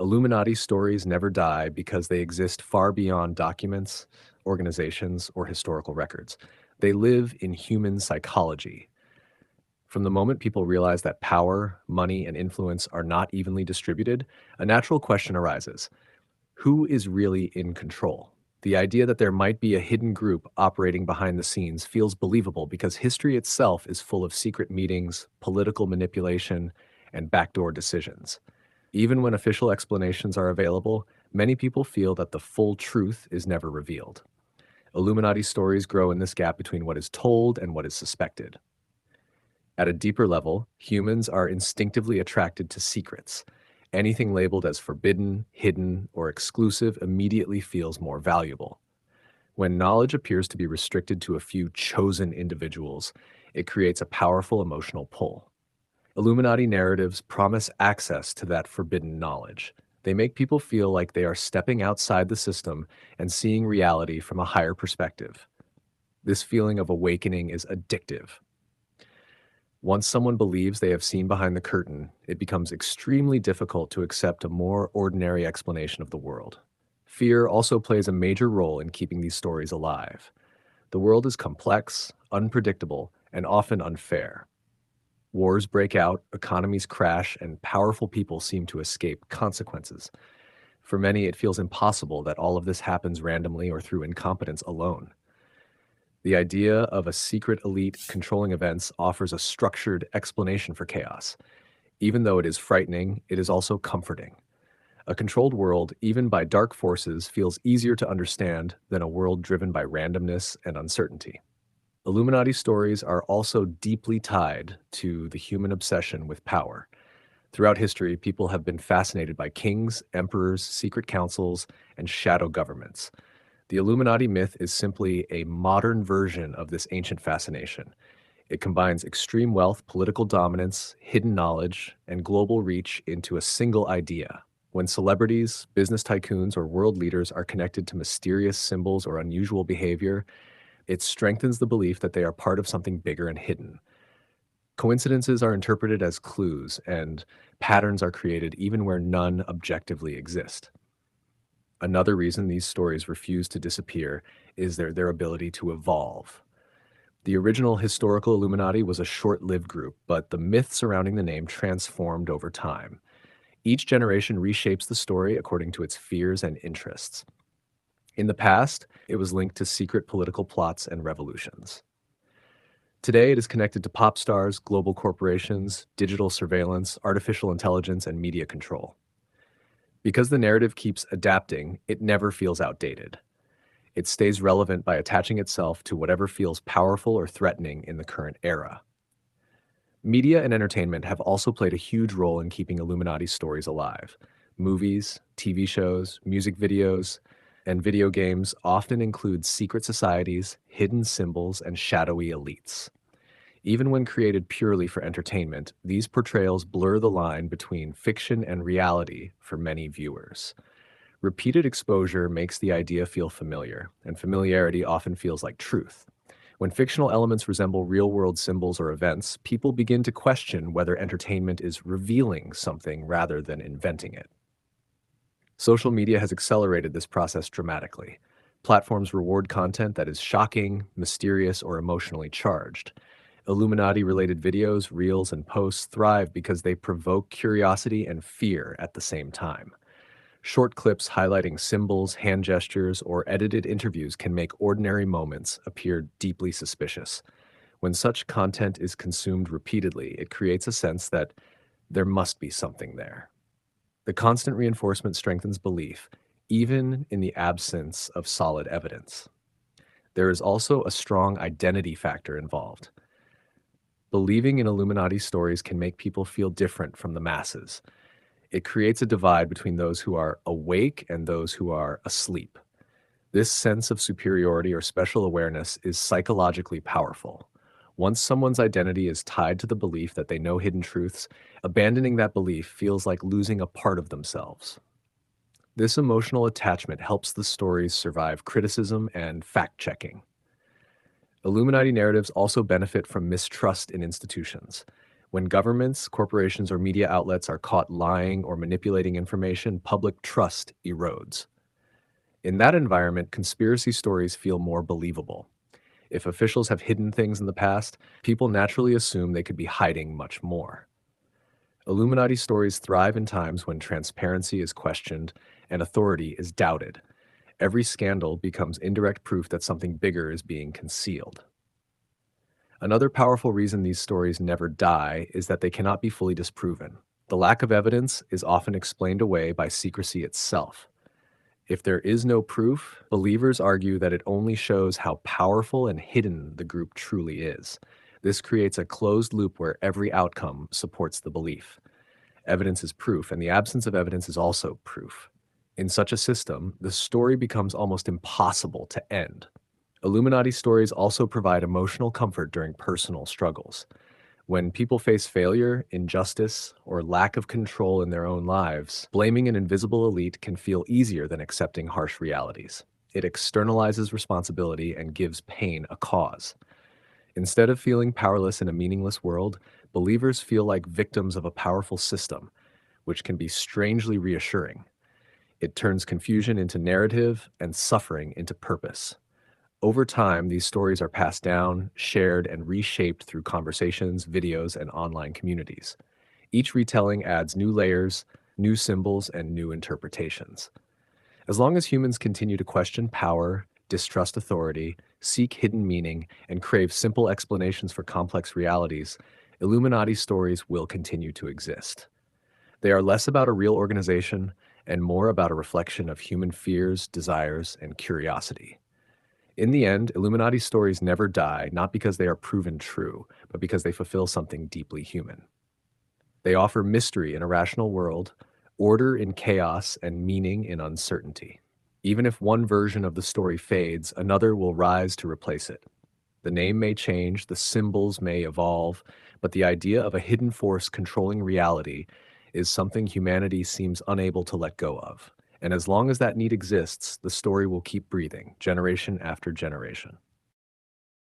Illuminati stories never die because they exist far beyond documents, organizations, or historical records. They live in human psychology. From the moment people realize that power, money, and influence are not evenly distributed, a natural question arises. Who is really in control? The idea that there might be a hidden group operating behind the scenes feels believable because history itself is full of secret meetings, political manipulation, and backdoor decisions. Even when official explanations are available, many people feel that the full truth is never revealed. Illuminati stories grow in this gap between what is told and what is suspected. At a deeper level, humans are instinctively attracted to secrets. Anything labeled as forbidden, hidden, or exclusive immediately feels more valuable. When knowledge appears to be restricted to a few chosen individuals, it creates a powerful emotional pull. Illuminati narratives promise access to that forbidden knowledge. They make people feel like they are stepping outside the system and seeing reality from a higher perspective. This feeling of awakening is addictive. Once someone believes they have seen behind the curtain, it becomes extremely difficult to accept a more ordinary explanation of the world. Fear also plays a major role in keeping these stories alive. The world is complex, unpredictable, and often unfair. Wars break out, economies crash, and powerful people seem to escape consequences. For many, it feels impossible that all of this happens randomly or through incompetence alone. The idea of a secret elite controlling events offers a structured explanation for chaos. Even though it is frightening, it is also comforting. A controlled world, even by dark forces, feels easier to understand than a world driven by randomness and uncertainty. Illuminati stories are also deeply tied to the human obsession with power. Throughout history, people have been fascinated by kings, emperors, secret councils, and shadow governments. The Illuminati myth is simply a modern version of this ancient fascination. It combines extreme wealth, political dominance, hidden knowledge, and global reach into a single idea. When celebrities, business tycoons, or world leaders are connected to mysterious symbols or unusual behavior, it strengthens the belief that they are part of something bigger and hidden. Coincidences are interpreted as clues, and patterns are created even where none objectively exist. Another reason these stories refuse to disappear is their ability to evolve. The original historical Illuminati was a short-lived group, but the myth surrounding the name transformed over time. Each generation reshapes the story according to its fears and interests. In the past, it was linked to secret political plots and revolutions. Today, it is connected to pop stars, global corporations, digital surveillance, artificial intelligence, and media control. Because the narrative keeps adapting, it never feels outdated. It stays relevant by attaching itself to whatever feels powerful or threatening in the current era. Media and entertainment have also played a huge role in keeping Illuminati stories alive. Movies, TV shows, music videos, and video games often include secret societies, hidden symbols, and shadowy elites. Even when created purely for entertainment, these portrayals blur the line between fiction and reality for many viewers. Repeated exposure makes the idea feel familiar, and familiarity often feels like truth. When fictional elements resemble real-world symbols or events, people begin to question whether entertainment is revealing something rather than inventing it. Social media has accelerated this process dramatically. Platforms reward content that is shocking, mysterious, or emotionally charged. Illuminati-related videos, reels, and posts thrive because they provoke curiosity and fear at the same time. Short clips highlighting symbols, hand gestures, or edited interviews can make ordinary moments appear deeply suspicious. When such content is consumed repeatedly, it creates a sense that there must be something there. The constant reinforcement strengthens belief, even in the absence of solid evidence. There is also a strong identity factor involved. Believing in Illuminati stories can make people feel different from the masses. It creates a divide between those who are awake and those who are asleep. This sense of superiority or special awareness is psychologically powerful. Once someone's identity is tied to the belief that they know hidden truths, abandoning that belief feels like losing a part of themselves. This emotional attachment helps the stories survive criticism and fact-checking. Illuminati narratives also benefit from mistrust in institutions. When governments, corporations, or media outlets are caught lying or manipulating information, public trust erodes. In that environment, conspiracy stories feel more believable. If officials have hidden things in the past, people naturally assume they could be hiding much more. Illuminati stories thrive in times when transparency is questioned and authority is doubted. Every scandal becomes indirect proof that something bigger is being concealed. Another powerful reason these stories never die is that they cannot be fully disproven. The lack of evidence is often explained away by secrecy itself. If there is no proof, believers argue that it only shows how powerful and hidden the group truly is. This creates a closed loop where every outcome supports the belief. Evidence is proof, and the absence of evidence is also proof. In such a system, the story becomes almost impossible to end. Illuminati stories also provide emotional comfort during personal struggles. When people face failure, injustice, or lack of control in their own lives, blaming an invisible elite can feel easier than accepting harsh realities. It externalizes responsibility and gives pain a cause. Instead of feeling powerless in a meaningless world, believers feel like victims of a powerful system, which can be strangely reassuring. It turns confusion into narrative and suffering into purpose. Over time, these stories are passed down, shared, and reshaped through conversations, videos, and online communities. Each retelling adds new layers, new symbols, and new interpretations. As long as humans continue to question power, distrust authority, seek hidden meaning, and crave simple explanations for complex realities, Illuminati stories will continue to exist. They are less about a real organization and more about a reflection of human fears, desires, and curiosity. In the end, Illuminati stories never die, not because they are proven true, but because they fulfill something deeply human. They offer mystery in a rational world, order in chaos, and meaning in uncertainty. Even if one version of the story fades, another will rise to replace it. The name may change, the symbols may evolve, but the idea of a hidden force controlling reality is something humanity seems unable to let go of. And as long as that need exists, the story will keep breathing, generation after generation.